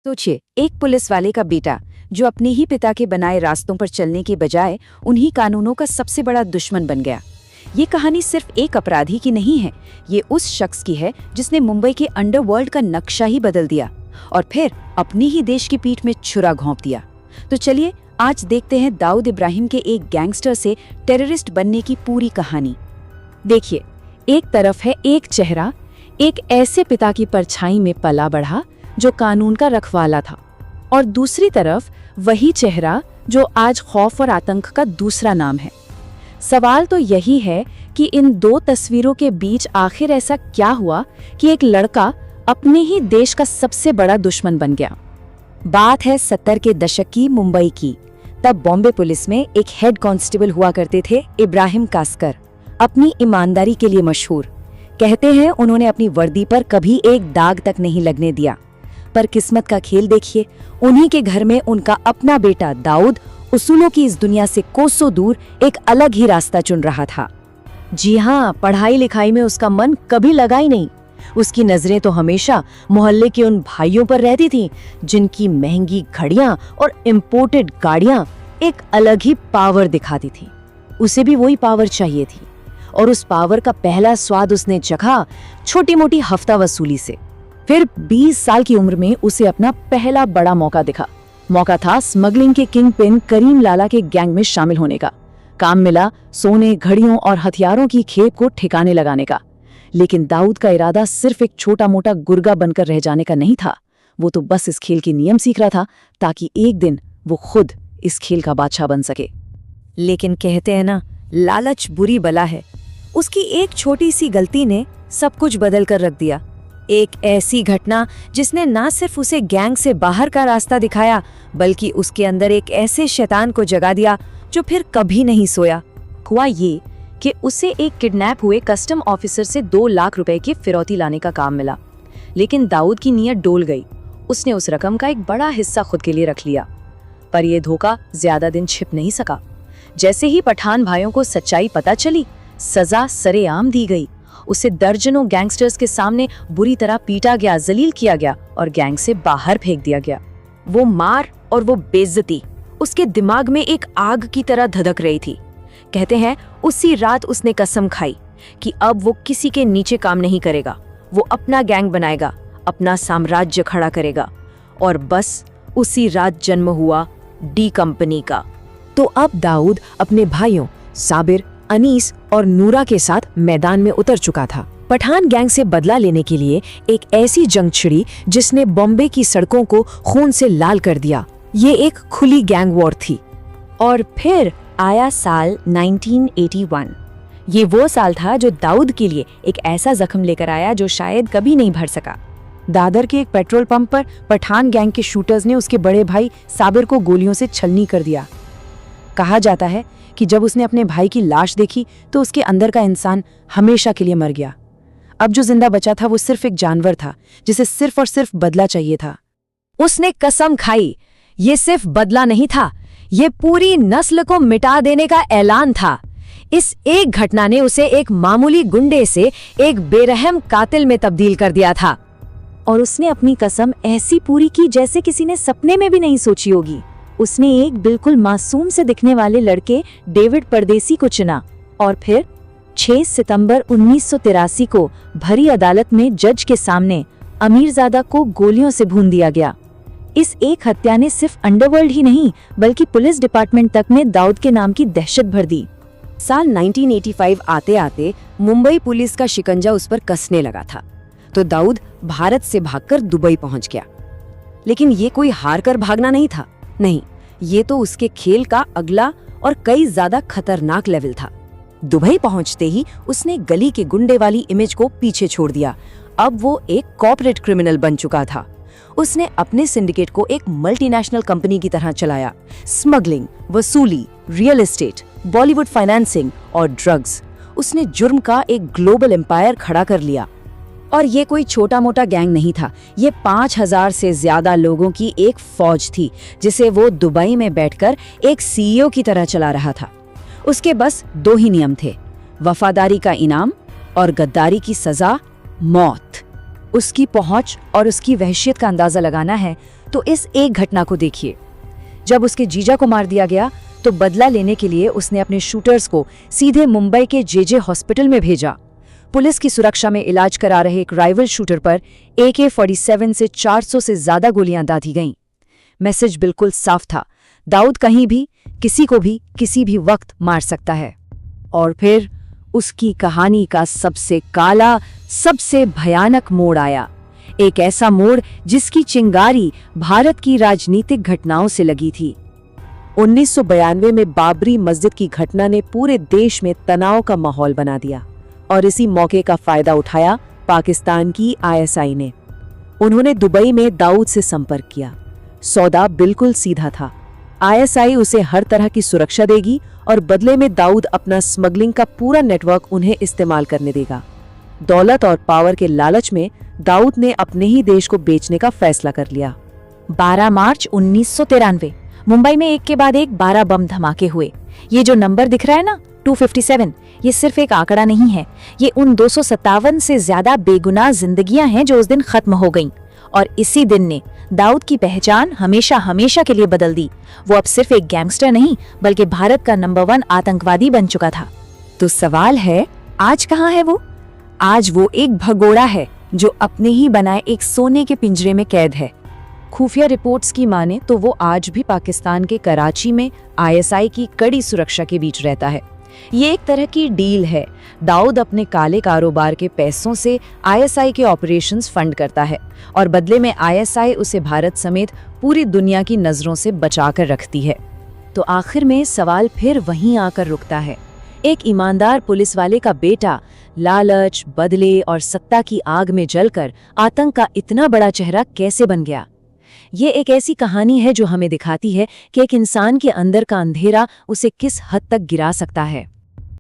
सोचिए, एक पुलिस वाले का बेटा जो अपने ही पिता के बनाए रास्तों पर चलने के बजाय उन्हीं कानूनों का सबसे बड़ा दुश्मन बन गया। ये कहानी सिर्फ एक अपराधी की नहीं है, ये उस शख्स की है जिसने मुंबई के अंडरवर्ल्ड का नक्शा ही बदल दिया और फिर अपने ही देश की पीठ में छुरा घोंप दिया। तो चलिए आज देखते हैं दाऊद इब्राहिम के एक गैंगस्टर से टेररिस्ट बनने की पूरी कहानी। देखिए, एक तरफ है एक चेहरा, एक ऐसे पिता की परछाई में पला बढ़ा जो कानून का रखवाला था, और दूसरी तरफ वही चेहरा जो आज खौफ और आतंक का दूसरा नाम है। सवाल तो यही है कि इन दो तस्वीरों के बीच आखिर ऐसा क्या हुआ कि एक लड़का अपने ही देश का सबसे बड़ा दुश्मन बन गया। बात है 70 के दशक की मुंबई की। तब बॉम्बे पुलिस में एक हेड कांस्टेबल हुआ करते थे इब्राहिम कास्कर, अपनी ईमानदारी के लिए मशहूर। कहते हैं उन्होंने अपनी वर्दी पर कभी एक दाग तक नहीं लगने दिया। पर किस्मत का खेल देखिए, उन्हीं के घर में उनका अपना बेटा दाऊद उसूलों की इस दुनिया से कोसों दूर एक अलग ही रास्ता चुन रहा था। जी हाँ, पढ़ाई लिखाई में उसका मन कभी लगा ही नहीं। उसकी नजरें तो हमेशा मोहल्ले के उन भाइयों पर रहती थीं जिनकी महंगी घड़ियां और इम्पोर्टेड गाड़ियां एक अलग ही पावर दिखाती थी। उसे भी वही पावर चाहिए थी, और उस पावर का पहला स्वाद उसने चखा छोटी मोटी हफ्ता वसूली से। फिर 20 साल की उम्र में उसे अपना पहला बड़ा मौका दिखा। मौका था स्मगलिंग के किंग पिन करीम लाला के गैंग में शामिल होने का। काम मिला सोने, घड़ियों और हथियारों की खेप को ठिकाने लगाने का। लेकिन दाऊद का इरादा सिर्फ एक छोटा मोटा गुर्गा बनकर रह जाने का नहीं था। वो तो बस इस खेल के नियम सीख रहा था ताकि एक दिन वो खुद इस खेल का बादशाह बन सके। लेकिन कहते हैं ना, लालच बुरी बला है। उसकी एक छोटी सी गलती ने सब कुछ बदल कर रख दिया। एक ऐसी घटना जिसने ना सिर्फ उसे गैंग से बाहर का रास्ता दिखाया, बल्कि उसके अंदर एक ऐसे शैतान को जगा दिया जो फिर कभी नहीं सोया। हुआ ये कि उसे एक किडनैप हुए कस्टम ऑफिसर से 2 लाख रुपए की फिरौती लाने का काम मिला। लेकिन दाऊद की नीयत डोल गई। उसने उस रकम का एक बड़ा हिस्सा खुद के लिए रख लिया। पर यह धोखा ज्यादा दिन छिप नहीं सका। जैसे ही पठान भाइयों को सच्चाई पता चली, सजा सरेआम दी गई। उसे दर्जनों गैंगस्टर्स के सामने बुरी तरह पीटा गया, जलील किया गया और गैंग से बाहर फेंक दिया गया। वो मार और वो बेइज्जती उसके दिमाग में एक आग की तरह धधक रही थी। कहते हैं उसी रात उसने कसम खाई कि अब वो किसी के नीचे काम नहीं करेगा। वो अपना गैंग बनाएगा, अपना साम्राज्य खड़ा करेगा। और बस उसी रात जन्म हुआ डी कंपनी का। तो अब दाऊद अपने भाइयों साबिर, अनीस और नूरा के साथ मैदान में उतर चुका था। पठान गैंग से बदला लेने के लिए एक ऐसी जंग छिड़ी जिसने बॉम्बे की सड़कों को खून से लाल कर दिया। ये एक खुली गैंग वॉर थी। और फिर आया साल 1981। ये वो साल था जो दाऊद के लिए एक ऐसा जख्म लेकर आया जो शायद कभी नहीं भर सका। दादर के एक पेट्रोल पंप पर पठान गैंग के शूटर्स ने उसके बड़े भाई साबिर को गोलियों से छलनी कर दिया। कहा जाता है कि जब उसने अपने भाई की लाश देखी तो उसके अंदर का इंसान हमेशा के लिए मर गया। अब जो जिंदा बचा था वो सिर्फ एक जानवर था जिसे सिर्फ और सिर्फ बदला चाहिए था। उसने कसम खाई, ये सिर्फ बदला नहीं था, ये पूरी नस्ल को मिटा देने का ऐलान था। इस एक घटना ने उसे एक मामूली गुंडे से एक बेरहम कातिल में तब्दील कर दिया था। और उसने अपनी कसम ऐसी पूरी की जैसे किसी ने सपने में भी नहीं सोची होगी। उसने एक बिल्कुल मासूम से दिखने वाले लड़के डेविड परदेसी को चुना और फिर 6 सितंबर 1983 को भरी अदालत में जज के सामने अमीरजादा को गोलियों से भून दिया गया। इस एक हत्या ने सिर्फ अंडरवर्ल्ड ही नहीं बल्कि पुलिस डिपार्टमेंट तक में दाऊद के नाम की दहशत भर दी। साल 1985 आते आते मुंबई पुलिस का शिकंजा उस पर कसने लगा था, तो दाऊद भारत से भागकर दुबई पहुंच गया। लेकिन ये कोई हार कर भागना नहीं था, नहीं, ये तो उसके खेल का अगला और कई ज्यादा खतरनाक लेवल था। दुबई पहुंचते ही उसने गली के गुंडे वाली इमेज को पीछे छोड़ दिया। अब वो एक कॉर्पोरेट क्रिमिनल बन चुका था। उसने अपने सिंडिकेट को एक मल्टीनेशनल कंपनी की तरह चलाया। स्मगलिंग, वसूली, रियल एस्टेट, बॉलीवुड फाइनेंसिंग और ड्रग्स। उसने जुर्म का एक ग्लोबल एम्पायर खड़ा कर लिया। और ये कोई छोटा मोटा गैंग नहीं था, ये 5000 से ज्यादा लोगों की एक फौज थी जिसे वो दुबई में बैठकर एक सीईओ की तरह चला रहा था। उसके बस 2 ही नियम थे, वफादारी का इनाम और गद्दारी की सजा, मौत। उसकी पहुंच और उसकी वहशियत का अंदाजा लगाना है तो इस एक घटना को देखिए। जब उसके जीजा को मार दिया गया तो बदला लेने के लिए उसने अपने शूटर्स को सीधे मुंबई के जेजे हॉस्पिटल में भेजा। पुलिस की सुरक्षा में इलाज करा रहे एक राइवल शूटर पर AK-47 से 400 से ज्यादा गोलियां दागी गईं। मैसेज बिल्कुल साफ था, दाऊद कहीं भी, किसी को भी, किसी भी वक्त मार सकता है। और फिर उसकी कहानी का सबसे काला, सबसे भयानक मोड़ आया। एक ऐसा मोड़ जिसकी चिंगारी भारत की राजनीतिक घटनाओं से लगी थी। 1992 में बाबरी मस्जिद की घटना ने पूरे देश में तनाव का माहौल बना दिया और इसी मौके का फायदा उठाया पाकिस्तान की ISI ने। उन्होंने दुबई में दाऊद से संपर्क किया। सौदा बिल्कुल सीधा था, ISI उसे हर तरह की सुरक्षा देगी और बदले में दाऊद अपना स्मगलिंग का पूरा नेटवर्क उन्हें इस्तेमाल करने देगा। दौलत और पावर के लालच में दाऊद ने अपने ही देश को बेचने का फैसला कर लिया। 12 मार्च 1993 मुंबई में एक के बाद एक 12 बम धमाके हुए। ये जो नंबर दिख रहा है ना, 257, ये सिर्फ एक आंकड़ा नहीं है, ये उन 257 से ज्यादा बेगुनाह जिंदगियां हैं जो उस दिन खत्म हो गईं। और इसी दिन ने दाऊद की पहचान हमेशा हमेशा के लिए बदल दी। वो अब सिर्फ एक गैंगस्टर नहीं, बल्कि भारत का नंबर 1 आतंकवादी बन चुका था। तो सवाल है, आज कहाँ है वो? आज वो एक भगोड़ा है जो अपने ही बनाए एक सोने के पिंजरे में कैद है। खुफिया रिपोर्ट्स की माने तो वो आज भी पाकिस्तान के कराची में ISI की कड़ी सुरक्षा के बीच रहता है। ये एक तरह की डील है। दाऊद अपने काले कारोबार के पैसों से ISI के ऑपरेशंस फंड करता है और बदले में ISI उसे भारत समेत पूरी दुनिया की नजरों से बचाकर रखती है। तो आखिर में सवाल फिर वहीं आकर रुकता है, एक ईमानदार पुलिस वाले का बेटा लालच, बदले और सत्ता की आग में जलकर आतंक का इतना बड़ा चेहरा कैसे बन गया? ये एक ऐसी कहानी है जो हमें दिखाती है कि एक इंसान के अंदर का अंधेरा उसे किस हद तक गिरा सकता है।